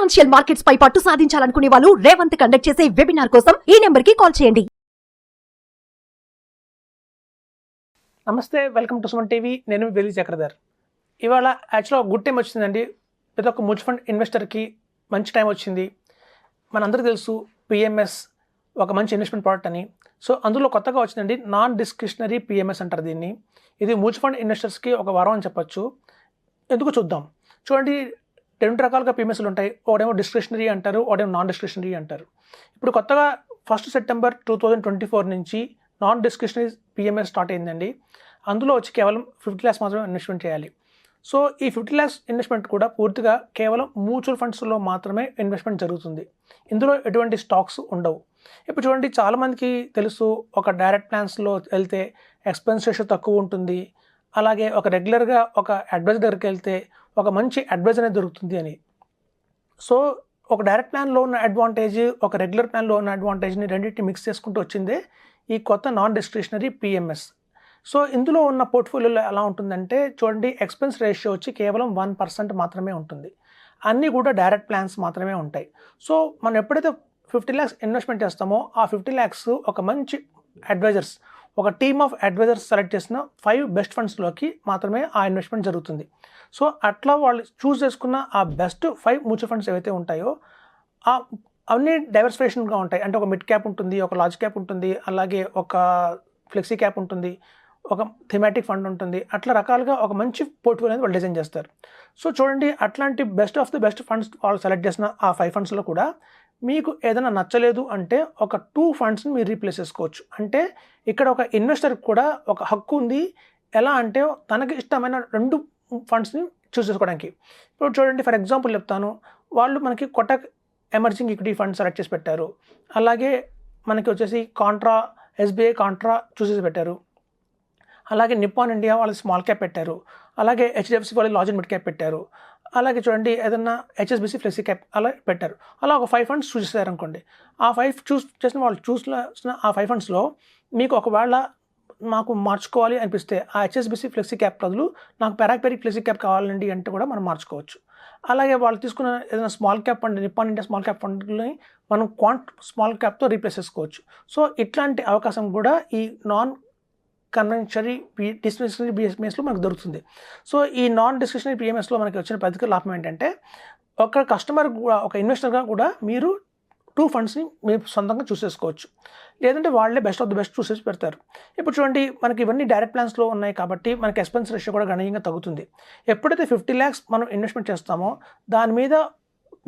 Financial markets పై పట్టు సాధించాలనుకునే వాళ్ళు Revanth conduct చేసే వెబినార్ కోసం ఈ నెంబర్ కి కాల్ చేయండి. నమస్తే, వెల్కమ్ టు సుమన్ టీవీ. నేను వెలి చక్రధర్. ఇవాళ యాక్చువల్గా గుడ్ టైం వచ్చిందండి. ప్రతి ఒక్క మ్యూచువల్ ఫండ్ ఇన్వెస్టర్కి మంచి టైం వచ్చింది. మనందరికీ తెలుసు పిఎంఎస్ ఒక మంచి ఇన్వెస్ట్మెంట్ ప్రోడక్ట్ అని. సో అందులో కొత్తగా వచ్చిందండి నాన్ డిస్క్రిషనరీ పిఎంఎస్ అంటారు దీన్ని. ఇది మ్యూచువల్ ఫండ్ ఇన్వెస్టర్స్కి ఒక వరం అని చెప్పొచ్చు. ఎందుకు చూద్దాం. చూడండి, రెండు రకాలుగా పిఎంఎస్లు ఉంటాయి. ఒకటేమో డిస్క్రిషనరీ అంటారు, ఒకటేమో నాన్ డిస్క్రిషనరీ అంటారు. ఇప్పుడు కొత్తగా 1 సెప్టెంబర్ 2024 నుంచి నాన్ డిస్క్రిషనరీ పిఎంఎస్ స్టార్ట్ అయిందండి. అందులో వచ్చి కేవలం 50 lakhs మాత్రమే ఇన్వెస్ట్మెంట్ చేయాలి. సో ఈ 50 lakhs ఇన్వెస్ట్మెంట్ కూడా పూర్తిగా కేవలం మ్యూచువల్ ఫండ్స్లో మాత్రమే ఇన్వెస్ట్మెంట్ జరుగుతుంది. ఇందులో ఎటువంటి స్టాక్స్ ఉండవు. ఇప్పుడు చూడండి, చాలామందికి తెలుసు ఒక డైరెక్ట్ ప్లాన్స్లో వెళ్తే ఎక్స్పెన్స్ రేషియో తక్కువ ఉంటుంది, అలాగే ఒక రెగ్యులర్గా ఒక అడ్వైజర్ దగ్గరికి వెళ్తే ఒక మంచి అడ్వైజ్ అనేది దొరుకుతుంది అని. సో ఒక డైరెక్ట్ ప్లాన్లో ఉన్న అడ్వాంటేజ్, ఒక రెగ్యులర్ ప్లాన్లో ఉన్న అడ్వాంటేజ్ని రెండింటిని మిక్స్ చేసుకుంటూ వచ్చిందే ఈ కొత్త నాన్ డిస్క్రిషనరీ పిఎంఎస్. సో ఇందులో ఉన్న పోర్ట్ఫోలియోలో ఎలా ఉంటుందంటే చూడండి, ఎక్స్పెన్స్ రేషియో వచ్చి కేవలం 1% మాత్రమే ఉంటుంది. అన్నీ కూడా డైరెక్ట్ ప్లాన్స్ మాత్రమే ఉంటాయి. సో మనం ఎప్పుడైతే 50 lakhs ఇన్వెస్ట్మెంట్ చేస్తామో ఆ 50 lakhs ఒక మంచి అడ్వైజర్స్, ఒక టీమ్ ఆఫ్ అడ్వైజర్స్ సెలెక్ట్ చేసిన 5 బెస్ట్ ఫండ్స్లోకి మాత్రమే ఆ ఇన్వెస్ట్మెంట్ జరుగుతుంది. సో అట్లా వాళ్ళు చూస్ చేసుకున్న ఆ బెస్ట్ 5 మ్యూచువల్ ఫండ్స్ ఏవైతే ఉంటాయో అవన్నీ డైవర్సిఫికేషన్గా ఉంటాయి. అంటే ఒక మిడ్ క్యాప్ ఉంటుంది, ఒక లార్జ్ క్యాప్ ఉంటుంది, అలాగే ఒక ఫ్లెక్సీ క్యాప్ ఉంటుంది, ఒక థీమాటిక్ ఫండ్ ఉంటుంది. అట్లా రకాలుగా ఒక మంచి పోర్ట్ఫోలియో అనేది వాళ్ళు డిజైన్ చేస్తారు. సో చూడండి, అట్లాంటి best of the best funds వాళ్ళు సెలెక్ట్ చేసిన ఆ 5 ఫండ్స్లో కూడా మీకు ఏదైనా నచ్చలేదు అంటే ఒక 2 ఫండ్స్ని మీరు రీప్లేస్ చేసుకోవచ్చు. అంటే ఇక్కడ ఒక ఇన్వెస్టర్కి కూడా ఒక హక్కు ఉంది. ఎలా అంటే తనకి ఇష్టమైన 2 ఫండ్స్ని చూస్ చేసుకోవడానికి. ఇప్పుడు చూడండి, ఫర్ ఎగ్జాంపుల్ చెప్తాను. వాళ్ళు మనకి Kotak emerging equity fund select చేసి పెట్టారు. అలాగే మనకి వచ్చేసి కాంట్రా, ఎస్బీఐ కాంట్రా చూస్ చేసి పెట్టారు. అలాగే నిప్పాన్ ఇండియా వాళ్ళు స్మాల్ క్యాప్ పెట్టారు. అలాగే హెచ్డిఎఫ్సి వాళ్ళు లార్జ్ అండ్ మిడ్ క్యాప్ పెట్టారు. అలాగే చూడండి, ఏదన్నా హెచ్ఎస్బిసి ఫ్లెక్సీ క్యాప్ అలా పెట్టారు. అలా ఒక 5 ఫండ్స్ చూస్ చేశారనుకోండి. ఆ 5 చూస్ చేసిన వాళ్ళు చూసిన ఆ 5 ఫండ్స్లో మీకు ఒకవేళ మాకు మార్చుకోవాలి అనిపిస్తే ఆ హెచ్ఎస్బిసి ఫ్లెక్సీ క్యాప్ బదులు నాకు పెరాక్ ఫ్లెక్సీ క్యాప్ కావాలండి అంటే కూడా మనం మార్చుకోవచ్చు. అలాగే వాళ్ళు తీసుకున్న ఏదైనా small cap fund, Nippon India small cap ఫండ్ని మనం క్వాంట్ స్మాల్ క్యాప్తో రీప్లేస్ చేసుకోవచ్చు. సో ఇట్లాంటి అవకాశం కూడా ఈ నాన్ కన్వెన్షనరీ డిస్క్రిషనరీ పిఎంఎస్లో మనకు దొరుకుతుంది. సో ఈ నాన్ డిస్క్రిషనరీ పిఎంఎస్లో మనకి వచ్చిన ప్రతిక లాభం ఏంటంటే ఒక కస్టమర్ కూడా, ఒక ఇన్వెస్టర్గా కూడా మీరు 2 ఫండ్స్ని మీరు సొంతంగా చూస్ చేసుకోవచ్చు. లేదంటే వాళ్ళే బెస్ట్ ఆఫ్ ది బెస్ట్ చూసేసి పెడతారు. ఇప్పుడు చూడండి, మనకి ఇవన్నీ డైరెక్ట్ ప్లాన్స్లో ఉన్నాయి కాబట్టి మనకి ఎక్స్పెన్స్ రేషియో కూడా గణనీయంగా తగ్గుతుంది. ఎప్పుడైతే 50 lakhs మనం ఇన్వెస్ట్మెంట్ చేస్తామో దాని మీద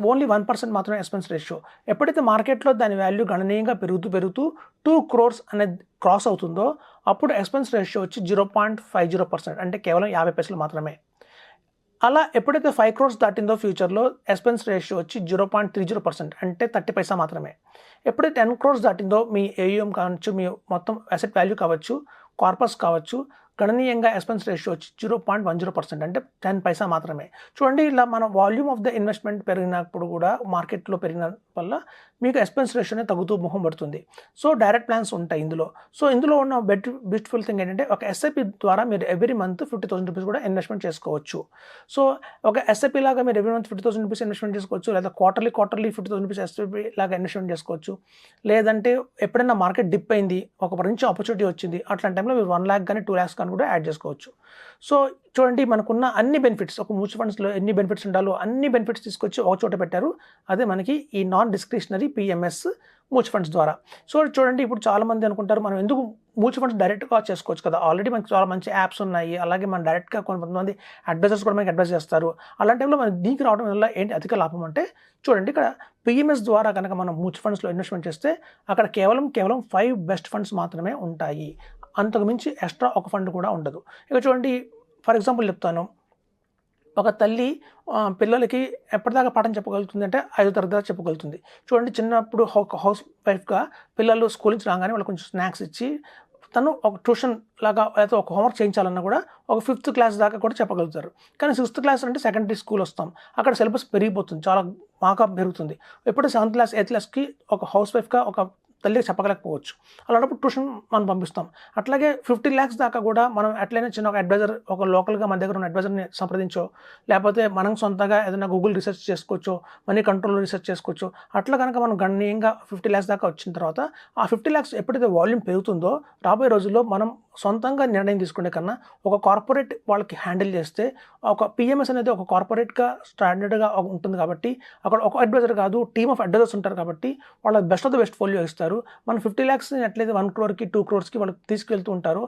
ఓన్లీ 1% మాత్రమే ఎక్స్పెన్స్ రేషియో. ఎప్పుడైతే మార్కెట్లో దాని వాల్యూ గణనీయంగా పెరుగుతూ 2 crores అనేది క్రాస్ అవుతుందో అప్పుడు ఎక్స్పెన్స్ రేషియో వచ్చి 0.50%, అంటే కేవలం 50 పైసలు మాత్రమే. అలా ఎప్పుడైతే 5 crores దాటిందో ఫ్యూచర్లో ఎక్స్పెన్స్ రేషియో వచ్చి 0.30%, అంటే 30 పైసా మాత్రమే. ఎప్పుడైతే 10 crores దాటిందో మీ ఏయుఎం కావచ్చు, మీ మొత్తం అసెట్ వాల్యూ కావచ్చు, కార్పస్ కావచ్చు, గణనీయంగా ఎక్స్పెన్స్ రేషియో వచ్చి 0.10%, అంటే 10 పైసా మాత్రమే. చూడండి, ఇలా మన వాల్యూమ్ ఆఫ్ ద ఇన్వెస్ట్మెంట్ పెరిగినప్పుడు కూడా మార్కెట్లో పెరిగిన వల్ల మీకు ఎక్స్పెన్స్ రేషియోనే తగ్గుతూ మొహం పడుతుంది. సో డైరెక్ట్ ప్లాన్స్ ఉంటాయి ఇందులో. సో ఇందులో ఉన్న బ్యూటిఫుల్ థింగ్ ఏంటంటే ఒక ఎస్ఐపి ద్వారా మీరు ఎవ్రీ మంత్ 50,000 రూపీస్ కూడా ఇన్వెస్ట్మెంట్ చేసుకోవచ్చు. సో ఒక ఎస్ఐపి లాగా మీరు ఎవ్రీ మంత్ 50,000 రూపీస్ ఇన్వెస్ట్మెంట్ చేసుకోవచ్చు, లేదా క్వార్టర్లీ 50,000 రూపీస్ ఎస్ఐపి లాగా ఇన్వెస్ట్మెంట్ చేసుకోవచ్చు. లేదంటే ఎప్పుడైనా మార్కెట్ డిప్ అయింది, ఒక మంచి ఆపర్చునిటీ వచ్చింది, అట్లాంటి టైంలో మీరు 1 lakh కానీ 2 lakhs కానీ కూడా యాడ్ చేసుకోవచ్చు. సో చూడండి, మనకున్న అన్ని బెనిఫిట్స్, ఒక మ్యూచువల్ ఫండ్స్లో ఎన్ని బెనిఫిట్స్ ఉండాలో అన్ని బెనిఫిట్స్ తీసుకొచ్చి ఒక చోట పెట్టారు. అదే మనకి ఈ non discretionary PMS mutual funds ద్వారా. సో చూడండి, ఇప్పుడు చాలామంది అనుకుంటారు మనం ఎందుకు మ్యూచువల్ ఫండ్స్ డైరెక్ట్గా చేసుకోవచ్చు కదా, ఆల్రెడీ మనకి చాలా మంచి యాప్స్ ఉన్నాయి, అలాగే మనం డైరెక్ట్గా కొంతమంది అడ్వైజర్స్ కూడా మనకి అడ్వైజ్ చేస్తారు. అలాంటి టైంలో మనం దీనికి రావడం వల్ల ఏంటి అధిక లాభం అంటే చూడండి, ఇక్కడ పిఎంఎస్ ద్వారా కనుక మనం మ్యూచువల్ ఫండ్స్లో ఇన్వెస్ట్మెంట్ చేస్తే అక్కడ కేవలం 5 బెస్ట్ ఫండ్స్ మాత్రమే ఉంటాయి. అంతకు మించి ఎక్స్ట్రా ఒక ఫండ్ కూడా ఉండదు. ఇక చూడండి, ఫర్ ఎగ్జాంపుల్ చెప్తాను. ఒక తల్లి పిల్లలకి ఎప్పటిదాకా పాఠం చెప్పగలుగుతుంది అంటే 5వ తరగతి దాకా చెప్పగలుగుతుంది. చూడండి, చిన్నప్పుడు ఒక హౌస్ వైఫ్గా పిల్లలు స్కూల్ నుంచి రాగానే వాళ్ళకి కొంచెం స్నాక్స్ ఇచ్చి తను ఒక ట్యూషన్ లాగా లేకపోతే ఒక హోంవర్క్ చేయించాలన్నా కూడా ఒక 5th క్లాస్ దాకా కూడా చెప్పగలుగుతారు. కానీ 6th క్లాస్ అంటే సెకండరీ స్కూల్ వస్తాం, అక్కడ సిలబస్ పెరిగిపోతుంది, చాలా బాగా పెరుగుతుంది. ఎప్పుడు 7th క్లాస్ 8th క్లాస్కి ఒక హౌస్ వైఫ్గా ఒక తల్లికి చెప్పగలేకపోవచ్చు. అలాంటప్పుడు ట్యూషన్ మనం పంపిస్తాం. అట్లాగే 50 lakhs దాకా కూడా మనం ఎట్లయినా చిన్న ఒక అడ్వైజర్, ఒక లోకల్గా మన దగ్గర ఉన్న అడ్వైజర్ని సంప్రదించో, లేకపోతే మనం సొంతంగా ఏదైనా గూగుల్ రీసెర్చ్ చేసుకోవచ్చో, మనీ కంట్రోల్ రీసెర్చ్ చేసుకోవచ్చు. అట్లా కనుక మనం గణనీయంగా 50 lakhs దాకా వచ్చిన తర్వాత ఆ 50 lakhs ఎప్పుడైతే వాల్యూమ్ పెరుగుతుందో రాబోయే రోజుల్లో మనం సొంతంగా నిర్ణయం తీసుకునే కన్నా ఒక కార్పొరేట్ వాళ్ళకి హ్యాండిల్ చేస్తే, ఒక పిఎంఎస్ అనేది ఒక కార్పొరేట్గా స్టాండర్డ్గా ఉంటుంది కాబట్టి అక్కడ ఒక అడ్వైజర్ కాదు, టీమ్ ఆఫ్ అడ్వైజర్స్ ఉంటారు కాబట్టి వాళ్ళ best of the best folio ఇస్తారు. మనం 50 lakhs ఎట్లయితే 1 crore-కి 2 crores-కి వాళ్ళు తీసుకెళ్తూ ఉంటారో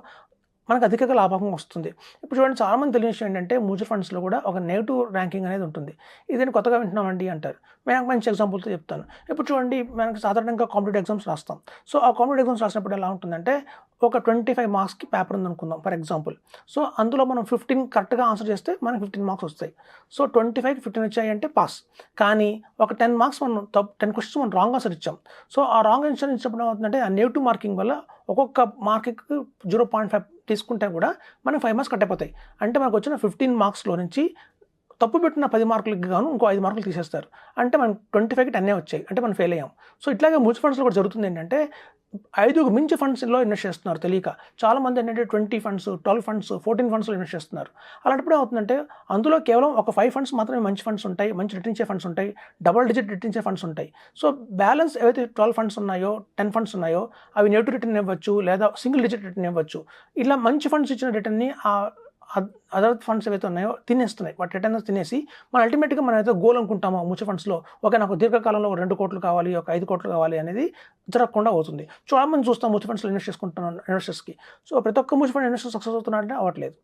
మనకు అధికంగా లాభం వస్తుంది. ఇప్పుడు చూడండి, చాలామంది తెలియని విషయం ఏంటంటే మ్యూచువల్ ఫండ్స్లో కూడా ఒక నెగిటివ్ ర్యాంకింగ్ అనేది ఉంటుంది. ఇదేంటి కొత్తగా వింటున్నామండి అంటారు. నేను మంచి ఎగ్జాంపుల్తో చెప్తాను. ఇప్పుడు చూడండి, మనకి సాధారణంగా కాంపిటేటివ్ ఎగ్జామ్స్ రాస్తాం. సో ఆ కాంపిటేటివ్ ఎగ్జామ్స్ రాసినప్పుడు ఎలా ఉంటుందంటే ఒక 25 మార్క్స్కి పేపర్ ఉందనుకుందాం ఫర్ ఎగ్జాంపుల్. సో అందులో మనం 15 కరెక్ట్గా ఆన్సర్ చేస్తే మనకి 15 మార్క్స్ వస్తాయి. సో 25కి 15 వచ్చాయి అంటే పాస్. కానీ ఒక 10 మార్క్స్ మనం 10 క్వశ్చన్స్ మనం రాంగ్ ఆన్సర్ ఇచ్చాం. సో ఆ రాంగ్ ఆన్సర్ ఇచ్చినప్పుడు ఏమవుతుందంటే ఆ నెగిటివ్ మార్కింగ్ వల్ల ఒక్కొక్క మార్క్కి 0.5 తీసుకుంటే కూడా మనకి 5 మార్క్స్ కట్ అయిపోతాయి. అంటే మనకు వచ్చిన 15 మార్క్స్లో నుంచి తప్పు పెట్టిన 10 మార్కులకి గాను ఇంకో 5 మార్కులు తీసేస్తారు. అంటే మనం 25కి 10 వచ్చాయి, అంటే మనం ఫెయిల్ అయ్యాం. సో ఇట్లాగే మ్యూచువల్ ఫండ్స్లో కూడా జరుగుతుంది ఏంటంటే 5కు మించి ఫండ్స్లో ఇన్వెస్ట్ చేస్తున్నారు తెలియక. చాలామంది ఏంటంటే 20 ఫండ్స్, 12 ఫండ్స్, 14 ఫండ్స్లో ఇన్వెస్ట్ చేస్తున్నారు. అలాంటప్పుడు ఏమవుతుందంటే అందులో కేవలం ఒక 5 ఫండ్స్ మాత్రమే మంచి ఫండ్స్ ఉంటాయి, మంచి రిటర్న్ ఇచ్చే ఫండ్స్ ఉంటాయి, డబుల్ డిజిట్ రిటర్న్ ఇచ్చే ఫండ్స్ ఉంటాయి. సో బ్యాలెన్స్ ఏవైతే 12 ఫండ్స్ ఉన్నాయో, 10 ఫండ్స్ ఉన్నాయో అవి నెగిటివ్ రిటర్న్ ఇవ్వచ్చు, లేదా సింగిల్ డిజిట్ రిటర్న్ ఇవ్వచ్చు. ఇలా మంచి ఫండ్స్ ఇచ్చిన రిటర్న్ని అదర్ ఫండ్స్ ఏవైతే ఉన్నాయో తినేస్తున్నాయి. వాటి రిటర్న్స్ తినేసి మనం అల్టిమేట్గా మనం ఏదైతే గోల్ అనుకుంటామో మ్యూచువల్ ఫండ్స్లో, ఓకే నాకు దీర్ఘకాలంలో 2 కోట్లు కావాలి, ఒక 5 కోట్లు కావాలి అనేది జరగకుండా అవుతుంది. చాలా మంది చూస్తాం మ్యూచువల్ ఫండ్స్లో ఇన్వెస్ట్ చేసుకుంటున్నాను ఇన్వెస్టర్స్కి. సో ప్రతి ఒక్క మ్యూచువల్ ఫండ్ ఇన్వెస్టర్ సక్సెస్ అవుతున్నారంటే అవ్వట్లేదు.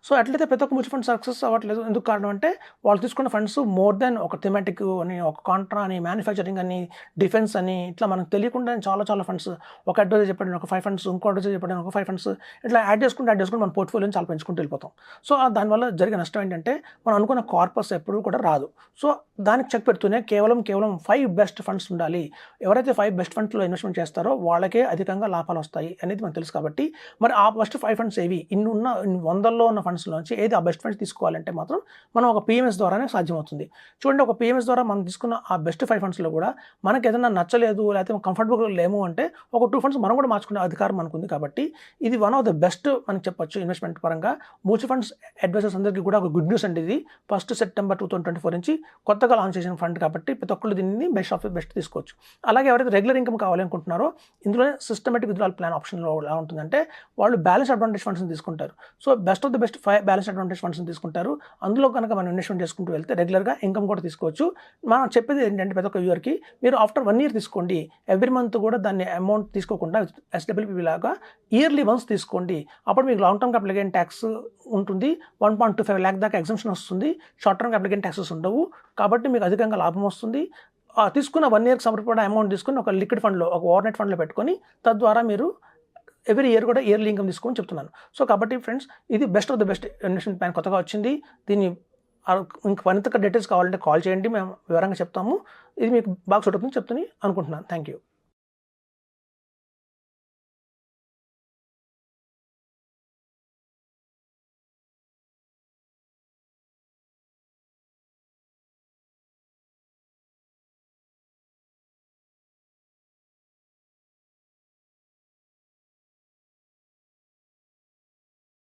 సో అట్లయితే ప్రతి ఒక్క మ్యూచువల్ ఫండ్ సక్సెస్ అవ్వట్లేదు. ఎందుకు కారణం అంటే వాళ్ళు తీసుకున్న ఫండ్స్ మోర్ దెన్ ఒక థెమాటిక్ అని, ఒక కాంట్రా అని, మ్యానుఫ్యాక్చరింగ్ అని, డిఫెన్స్ అని, ఇట్లా మనకు తెలియకుండా చాలా ఫండ్స్, ఒక అడ్వైజర్ చెప్పండి ఒక 5 ఫండ్స్, ఇంకో అడ్వైజర్ చెప్పండి ఒక 5 ఫండ్స్, ఇట్లా యాడ్ చేసుకుంటూ మన పోర్ట్ఫోలియోని చాలా పెంచుకుంటూ వెళ్ళిపోతాం. సో దానివల్ల జరిగే నష్టం ఏంటంటే మనం అనుకున్న కార్పస్ ఎప్పుడూ కూడా రాదు. సో దానికి చెక్ పెడుతూనే కేవలం 5 బెస్ట్ ఫండ్స్ ఉండాలి. ఎవరైతే 5 బెస్ట్ ఫండ్స్లో ఇన్వెస్ట్మెంట్ చేస్తారో వాళ్ళకే అధికంగా లాభాలు వస్తాయి అనేది మనకు తెలుసు. కాబట్టి మరి ఆ బెస్ట్ 5 ఫండ్స్ ఏవి, ఇన్ని వందల్లో ఉన్న ఫండ్స్లోంచి ఏది ఆ బెస్ట్ ఫండ్స్ తీసుకోవాలంటే మాత్రం మనం ఒక పిఎంఎస్ ద్వారానే సాధ్యమవుతుంది. చూడండి, ఒక పిఎంఎస్ ద్వారా మనం తీసుకున్న ఆ బెస్ట్ 5 ఫండ్స్లో కూడా మనకి ఏదైనా నచ్చలేదు, లేకపోతే కంఫర్టబుల్గా లేము అంటే ఒక 2 ఫండ్స్ మనం కూడా మార్చుకునే అధికారం మనకుంది. కాబట్టి ఇది వన్ ఆఫ్ ద బెస్ట్ మనకి చెప్పొచ్చు ఇన్వెస్ట్మెంట్ పరంగా. మ్యూచువల్ ఫండ్స్ అడ్వైజర్స్ అందరికీ కూడా ఒక గుడ్ న్యూస్ అండి. ఇది 1 September 2024 నుంచి కొత్తగా లాంచ్ చేసిన ఫండ్ కాబట్టి ప్రతి ఒక్కళ్ళు దీన్ని బెస్ట్ ఆఫ్ ద బెస్ట్ తీసుకోవచ్చు. అలాగే ఎవరైతే రెగ్యులర్ ఇన్కమ్ కావాలనుకుంటున్నారో ఇందులోనే సిస్టమేటిక్ విత్డ్రాల్ ప్లాన్ ఆప్షన్లో ఎలా ఉంటుందంటే వాళ్ళు బ్యాలెన్స్ అడ్వాంటేజ్ ఫండ్స్ని తీసుకుంటారు. So best of the best 5 balance advantage ఫండ్స్ని తీసుకుంటారు. అందులో కనుక మనం ఇన్వెస్ట్మెంట్ చేసుకుంటూ వెళ్తే రెగ్యులర్గా ఇన్కమ్ కూడా తీసుకోవచ్చు. మనం చెప్పేది ఏంటంటే ప్రతి ఒక్క వ్యూవర్కి మీరు ఆఫ్టర్ 1 year తీసుకోండి. ఎవ్రీ మంత్ కూడా దాన్ని అమౌంట్ తీసుకోకుండా SWP లాగా ఇయర్లీ వన్స్ తీసుకోండి. అప్పుడు మీకు long term capital gain tax ఉంటుంది. 1.25 lakh దాకా ఎగ్జంప్షన్ వస్తుంది. Short term capital gain taxes ఉండవు. కాబట్టి మీకు అధికంగా లాభం వస్తుంది. తీసుకున్న 1 yearకి సరిపడా అమౌంట్ తీసుకుని ఒక లిక్విడ్ ఫండ్లో, ఒక ఓవర్నైట్ ఫండ్లో పెట్టుకొని తద్వారా మీరు ఎవ్రీ ఇయర్ కూడా ఇయర్లీ ఇన్కమ్ తీసుకోమని చెప్తున్నాను. సో కాబట్టి ఫ్రెండ్స్, ఇది best of the best investment plan కొత్తగా వచ్చింది. దీన్ని ఇంకా మరింత డీటెయిల్స్ కావాలంటే కాల్ చేయండి, మేము వివరంగా చెప్తాము. ఇది మీకు బాగా సూట్ అవుతుందని చెప్తాను అనుకుంటున్నాను. Thank you.